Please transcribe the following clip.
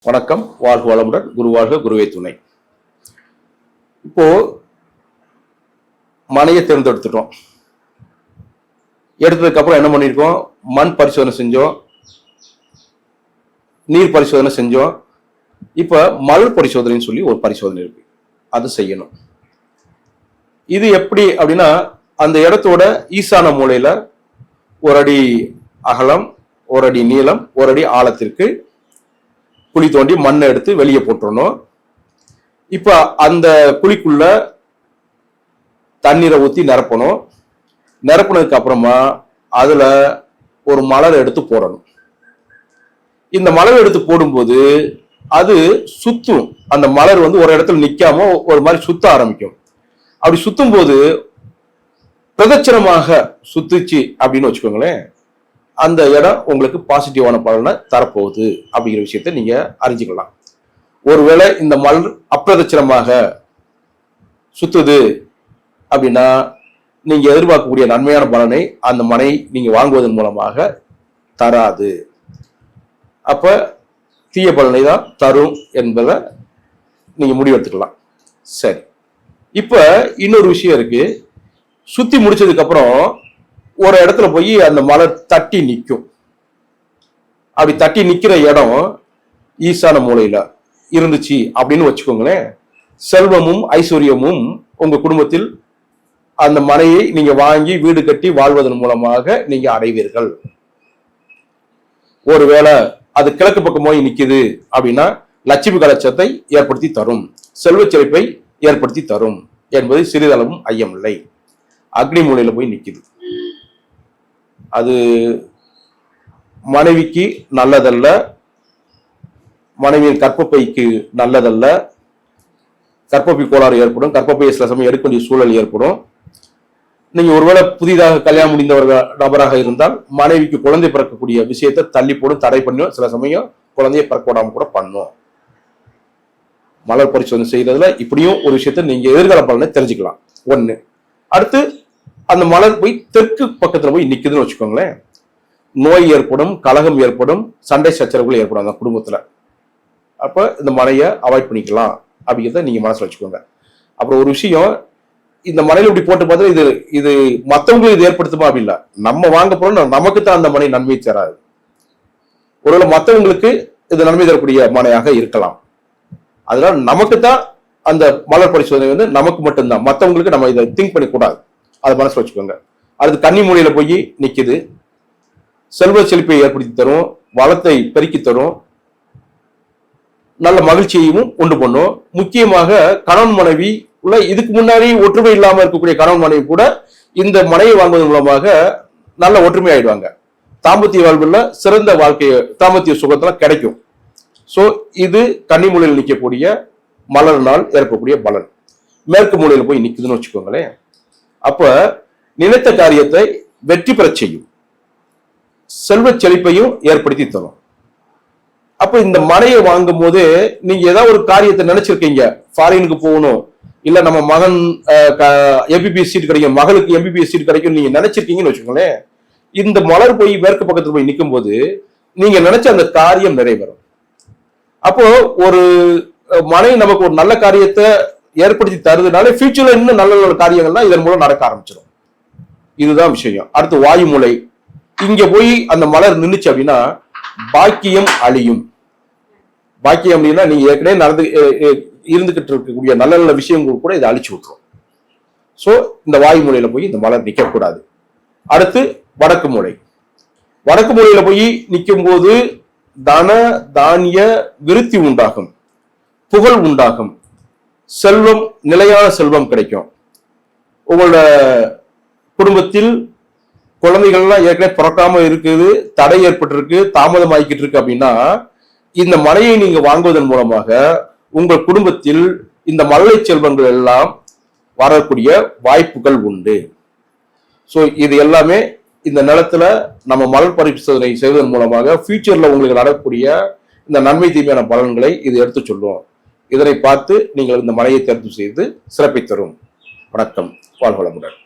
வணக்கம். வாழ்க வளமுடன். குருவாழ்க, குருவே துணை. இப்போ மனையை தேர்ந்தெடுத்துட்டோம். எடுத்ததுக்கு அப்புறம் என்ன பண்ணிருக்கோம்? மண் பரிசோதனை செஞ்சோம், நீர் பரிசோதனை செஞ்சோம். இப்ப மணல் பரிசோதனைன்னு சொல்லி ஒரு பரிசோதனை இருக்கு, அது செய்யணும். இது எப்படி அப்படின்னா, அந்த இடத்தோட ஈசான மூலையில ஒரு அடி அகலம், ஒரு அடி நீளம், ஒரு அடி ஆழத்திற்கு குழி தோண்டி மண்ணை எடுத்து வெளியே போட்டுறணும். இப்ப அந்த குழிக்குள்ள தண்ணீரை ஊத்தி நிரப்பணும். நிரப்புனதுக்கு அப்புறமா அதுல ஒரு மலர் எடுத்து போடணும். இந்த மலர் எடுத்து போடும்போது அது சுத்தும். அந்த மலர் ஒரு இடத்துல நிக்காம ஒரு மாதிரி சுத்த ஆரம்பிக்கும். அப்படி சுத்தும் போது பிரதட்சணமாக சுத்துச்சு அப்படின்னு வச்சுக்கோங்களேன், அந்த இடம் உங்களுக்கு பாசிட்டிவான பலனை தரப்போகுது அப்படிங்கிற விஷயத்த நீங்க அறிஞ்சுக்கலாம். ஒருவேளை இந்த மலர் அப்பிரதட்சணமாக சுத்துது அப்படின்னா நீங்க எதிர்பார்க்கக்கூடிய நன்மையான பலனை அந்த மனை நீங்க வாங்குவதன் மூலமாக தராது. அப்ப தீய பலனை தான் தரும் என்பதை நீங்க முடிவெடுத்துக்கலாம். சரி, இப்ப இன்னொரு விஷயம் இருக்கு. சுத்தி முடிச்சதுக்கு அப்புறம் ஒரு இடத்துல போய் அந்த மலர் தட்டி நிற்கும். அப்படி தட்டி நிக்கிற இடம் ஈசான மூலையில இருந்துச்சு அப்படின்னு வச்சுக்கோங்களேன், செல்வமும் ஐஸ்வர்யமும் உங்க குடும்பத்தில் அந்த மனையை நீங்க வாங்கி வீடு கட்டி வாழ்வதன் மூலமாக நீங்க அடைவீர்கள். ஒருவேளை அது கிழக்கு பக்கம் போய் நிக்குது அப்படின்னா லட்சுமி கலட்சத்தை ஏற்படுத்தி தரும், செல்வ செழிப்பை ஏற்படுத்தி தரும் என்பது சிறிதளவும் ஐயமில்லை. அக்னி மூலையில போய் நிக்குது, அது மனைவிக்கு நல்லதல்ல, மனைவியின் கற்பப்பைக்கு நல்லதல்ல. கற்பப்பை கோளாறு ஏற்படும், கற்பப்பையை சில சமயம் எடுக்க வேண்டிய சூழல் ஏற்படும். நீங்க ஒருவேளை புதிதாக கல்யாணம் முடிந்தவர்கள் நபராக இருந்தால் மனைவிக்கு குழந்தை பிறக்கக்கூடிய விஷயத்தை தள்ளி போடும், தடை பண்ணும். சில சமயம் குழந்தையை பிறக்க விடாம கூட பண்ணும். மலர் பரிசோதனை செய்யறதுல இப்படியும் ஒரு விஷயத்த நீங்க எதிர்கால பலனை தெரிஞ்சுக்கலாம். ஒண்ணு. அடுத்து அந்த மலர் போய் தெற்கு பக்கத்துல போய் நிக்குதுன்னு வச்சுக்கோங்களேன், நோய் ஏற்படும், கலகம் ஏற்படும், சண்டை சச்சரவுகள் ஏற்படும் அந்த குடும்பத்துல. அப்ப இந்த மனையை அவாய்ட் பண்ணிக்கலாம் அப்படிங்கிறத நீங்க மனசுல வச்சுக்கோங்க. அப்புறம் ஒரு விஷயம், இந்த மனையில இப்படி போட்டு பார்த்தா இது இது மற்றவங்களுக்கு இது ஏற்படுத்துமா அப்படி இல்லை. நம்ம வாங்க போறோம், நமக்கு தான் அந்த மனை நன்மை தராது. ஒருவேளை மற்றவங்களுக்கு இது நன்மை தரக்கூடிய மனையாக இருக்கலாம். அதனால நமக்கு தான் அந்த மலர் பரிசோதனை நமக்கு மட்டும்தான், மற்றவங்களுக்கு நம்ம இதை திங்க் பண்ணிக்கூடாது. அதை மனசுல வச்சுக்கோங்க. அடுத்து கன்னி மூலையில போய் நிக்குது, செல்வ செழிப்பை ஏற்படுத்தி தரும், வளத்தை பெருக்கி தரும், நல்ல மகிழ்ச்சியையும் உண்டு பண்ணும். முக்கியமாக கணவன் மனைவி உள்ள இதுக்கு முன்னாடி ஒற்றுமை இல்லாம இருக்கக்கூடிய கணவன் மனைவி கூட இந்த மனையை வாங்குவதன் மூலமாக நல்ல ஒற்றுமை ஆயிடுவாங்க. தாம்பத்திய வாழ்வுல சிறந்த வாழ்க்கைய தாம்பத்திய சுகத்துல கிடைக்கும். சோ இது கன்னி மூலையில் நிற்கக்கூடிய மலர்னால் ஏற்படக்கூடிய பலன். மேற்கு மூலையில போய் நிக்குதுன்னு வச்சுக்கோங்களேன், அப்ப நினைத்த காரியத்தை வெற்றி பெற செய்யும், செல்வ செழிப்பையும் ஏற்படுத்தி தரும். அப்ப இந்த மனையை வாங்கும் போது நீங்க ஏதாவது ஒரு காரியத்தை நினைச்சிருக்கீங்க, ஃபாரினுக்கு போகணும், இல்ல நம்ம மகன் எம்பிபிஎஸ் சீட் கிடைக்கும், மகளுக்கு எம்பிபிஎஸ் சீட் கிடைக்கும் நீங்க நினைச்சிருக்கீங்கன்னு வச்சுக்கோங்களேன், இந்த மலர் போய் மேற்கு பக்கத்துல போய் நிற்கும் போது நீங்க நினைச்ச அந்த காரியம் நிறைவேறும். அப்போ ஒரு மனை நமக்கு ஒரு நல்ல காரியத்தை ஏற்படுத்தி தருதுனால ஃபியூச்சர்ல இன்னும் நல்ல நல்ல காரியங்கள்லாம் இதன் மூலம் நடக்க ஆரம்பிச்சிடும். இதுதான் விஷயம். அடுத்து வாயு மூலை. இங்க போய் அந்த மலர் நின்றுச்சு அப்படின்னா பாக்கியம் அழியும். பாக்கியம் அப்படின்னா நீங்க ஏற்கனவே இருந்துகிட்டு இருக்கக்கூடிய நல்ல நல்ல விஷயங்கள் கூட இதை அழிச்சு விட்டுரும். சோ இந்த வாயு மூலையில போய் இந்த மலர் நிக்க கூடாது. அடுத்து வடக்கு மூலை. வடக்கு மூலையில போய் நிற்கும் போது தன தானிய விருத்தி உண்டாகும், புகழ் உண்டாகும், செல்வம், நிலையான செல்வம் கிடைக்கும். உங்களோட குடும்பத்தில் குழந்தைகள்லாம் ஏற்கனவே பிறக்காம இருக்குது, தடை ஏற்பட்டிருக்கு, தாமதம் ஆகிக்கிட்டு இருக்கு அப்படின்னா இந்த மனையை நீங்க வாங்குவதன் மூலமாக உங்கள் குடும்பத்தில் இந்த மழலை செல்வங்கள் எல்லாம் வரக்கூடிய வாய்ப்புகள் உண்டு. ஸோ இது எல்லாமே இந்த நிலத்துல நம்ம மலர் பரிசோதனை செய்வதன் மூலமாக ஃபியூச்சர்ல உங்களுக்கு நடக்கக்கூடிய இந்த நன்மை தீமையான பலன்களை இது எடுத்து சொல்லும். இதனை பார்த்து நீங்கள் இந்த மனையை தேர்வு செய்து சிறப்பை தரும். வணக்கம். வாழ்க வளமுடன்.